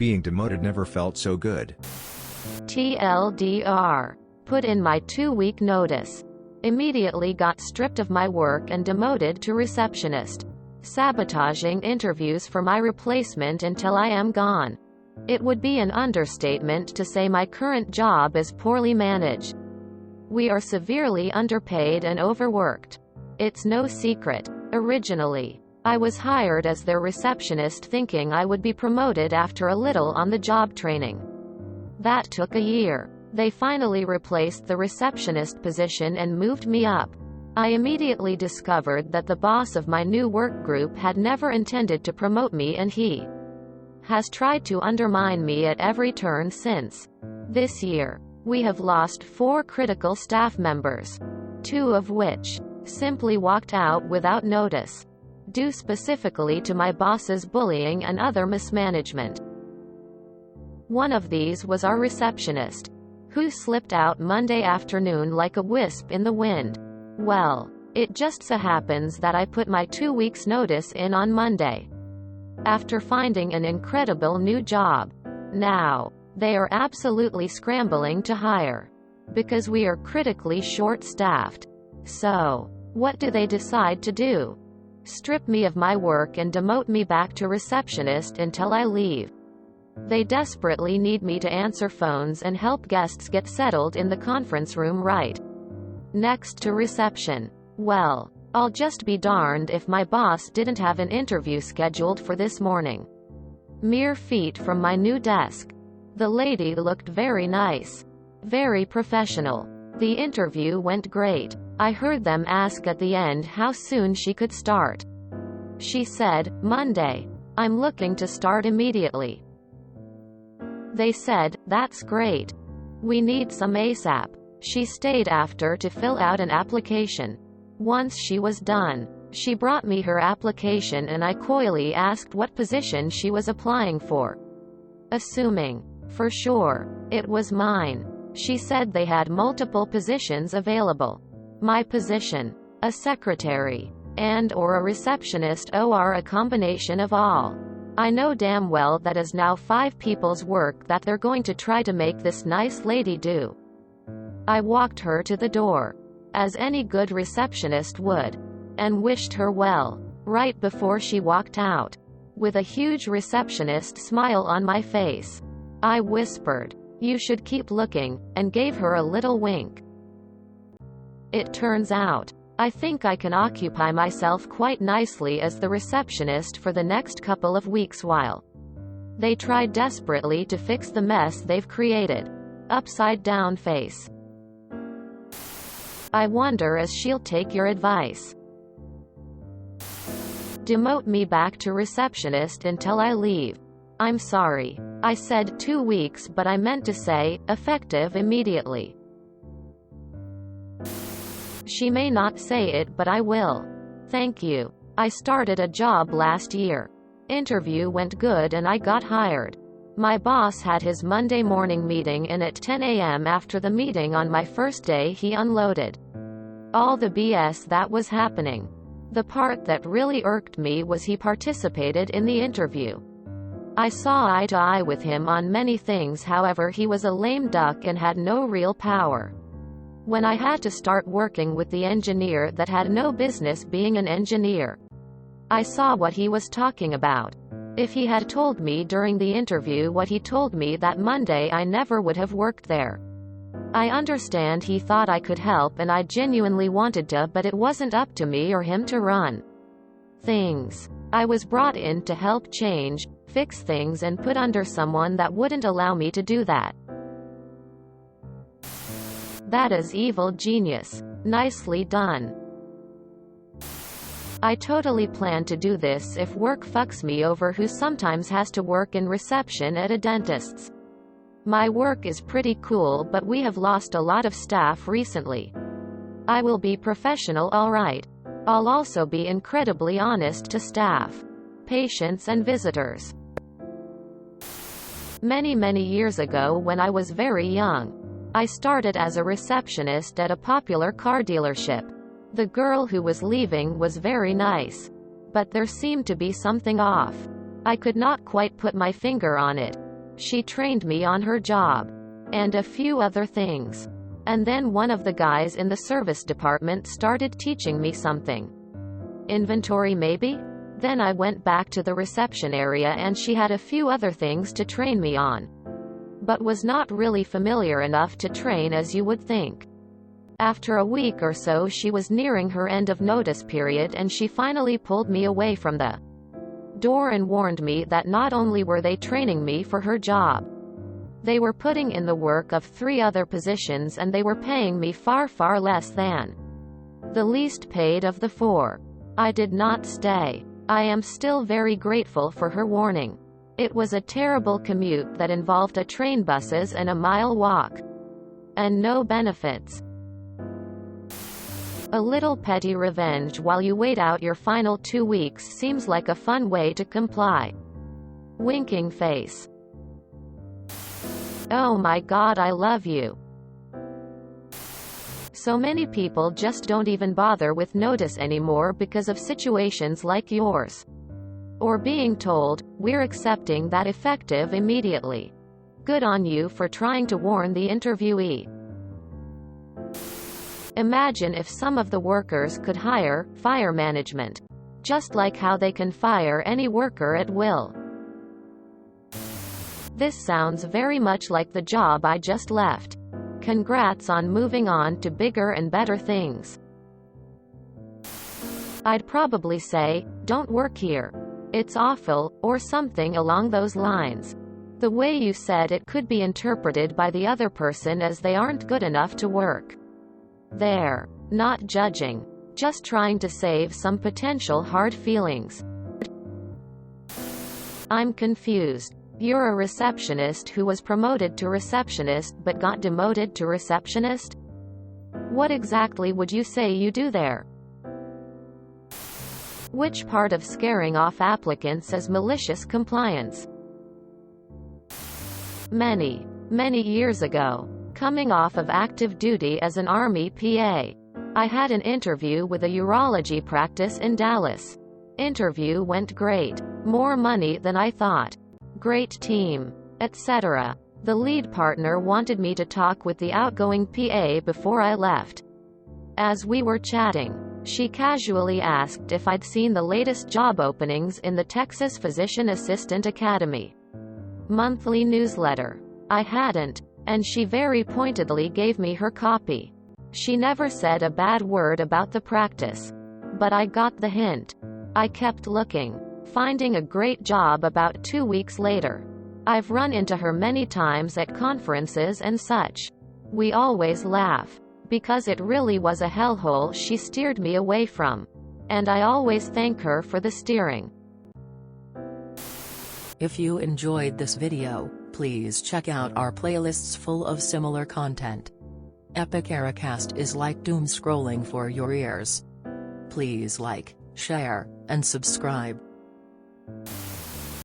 Being demoted never felt so good. TLDR. Put in my 2-week notice. Immediately got stripped of my work and demoted to receptionist. Sabotaging interviews for my replacement until I am gone. It would be an understatement to say my current job is poorly managed. We are severely underpaid and overworked. It's no secret. Originally, I was hired as their receptionist thinking I would be promoted after a little on-the-job training. That took a year. They finally replaced the receptionist position and moved me up. I immediately discovered that the boss of my new work group had never intended to promote me, and he has tried to undermine me at every turn since. This year, we have lost 4 critical staff members, 2 of which simply walked out without notice, due specifically to my boss's bullying and other mismanagement. One of these was our receptionist, who slipped out Monday afternoon like a wisp in the wind. Well, it just so happens that I put my 2 weeks notice in on Monday, after finding an incredible new job. Now, they are absolutely scrambling to hire, because we are critically short-staffed. So, what do they decide to do? Strip me of my work and demote me back to receptionist until I leave. They desperately need me to answer phones and help guests get settled in the conference room right next to reception. Well, I'll just be darned if my boss didn't have an interview scheduled for this morning. Mere feet from my new desk. The lady looked very nice. Very professional. The interview went great. I heard them ask at the end how soon she could start. She said, "Monday. I'm looking to start immediately." They said, "That's great. We need some ASAP." She stayed after to fill out an application. Once she was done, she brought me her application and I coyly asked what position she was applying for, assuming, for sure, it was mine. She said they had multiple positions available. My position, a secretary, and/or a receptionist, or a combination of all. I know damn well that is now 5 people's work that they're going to try to make this nice lady do. I walked her to the door, as any good receptionist would, and wished her well, right before she walked out, with a huge receptionist smile on my face. I whispered, "You should keep looking," and gave her a little wink. It turns out, I think I can occupy myself quite nicely as the receptionist for the next couple of weeks while they try desperately to fix the mess they've created. Upside down face. I wonder as she'll take your advice. Demote me back to receptionist until I leave. I'm sorry. I said 2 weeks, but I meant to say, effective immediately. She may not say it, but I will. Thank you. I started a job last year. Interview went good and I got hired. My boss had his Monday morning meeting, and at 10 a.m. after the meeting on my first day he unloaded all the BS that was happening. The part that really irked me was he participated in the interview. I saw eye to eye with him on many things, however he was a lame duck and had no real power. When I had to start working with the engineer that had no business being an engineer, I saw what he was talking about. If he had told me during the interview what he told me that Monday, I never would have worked there. I understand he thought I could help and I genuinely wanted to, but it wasn't up to me or him to run things. I was brought in to help change, fix things and put under someone that wouldn't allow me to do that. That is evil genius. Nicely done. I totally plan to do this if work fucks me over, who sometimes has to work in reception at a dentist's. My work is pretty cool, but we have lost a lot of staff recently. I will be professional, alright. I'll also be incredibly honest to staff, patients and visitors. Many years ago when I was very young, I started as a receptionist at a popular car dealership. The girl who was leaving was very nice, but there seemed to be something off. I could not quite put my finger on it. She trained me on her job. And a few other things. And then one of the guys in the service department started teaching me something. Inventory maybe? Then I went back to the reception area and she had a few other things to train me on. But was not really familiar enough to train as you would think. After a week or so she was nearing her end of notice period and she finally pulled me away from the door and warned me that not only were they training me for her job, they were putting in the work of 3 other positions and they were paying me far, far less than the least paid of the 4. I did not stay. I am still very grateful for her warning. It was a terrible commute that involved a train, buses and a mile walk. And no benefits. A little petty revenge while you wait out your final 2 weeks seems like a fun way to comply. Winking face. Oh my God, I love you. So many people just don't even bother with notice anymore because of situations like yours. Or being told, we're accepting that effective immediately. Good on you for trying to warn the interviewee. Imagine if some of the workers could fire management. Just like how they can fire any worker at will. This sounds very much like the job I just left. Congrats on moving on to bigger and better things. I'd probably say, don't work here. It's awful, or something along those lines. The way you said it could be interpreted by the other person as they aren't good enough to work there. Not judging. Just trying to save some potential hard feelings. I'm confused. You're a receptionist who was promoted to receptionist but got demoted to receptionist? What exactly would you say you do there? Which part of scaring off applicants is malicious compliance? Many years ago, coming off of active duty as an Army PA, I had an interview with a urology practice in Dallas. Interview went great. More money than I thought. Great team, etc. The lead partner wanted me to talk with the outgoing PA before I left. As we were chatting, she casually asked if I'd seen the latest job openings in the Texas Physician Assistant Academy monthly newsletter. I hadn't, and she very pointedly gave me her copy. She never said a bad word about the practice. But I got the hint. I kept looking. Finding a great job about 2 weeks later. I've run into her many times at conferences and such. We always laugh. Because it really was a hellhole she steered me away from. And I always thank her for the steering. If you enjoyed this video, please check out our playlists full of similar content. Epic Eracast is like doom scrolling for your ears. Please like, share, and subscribe.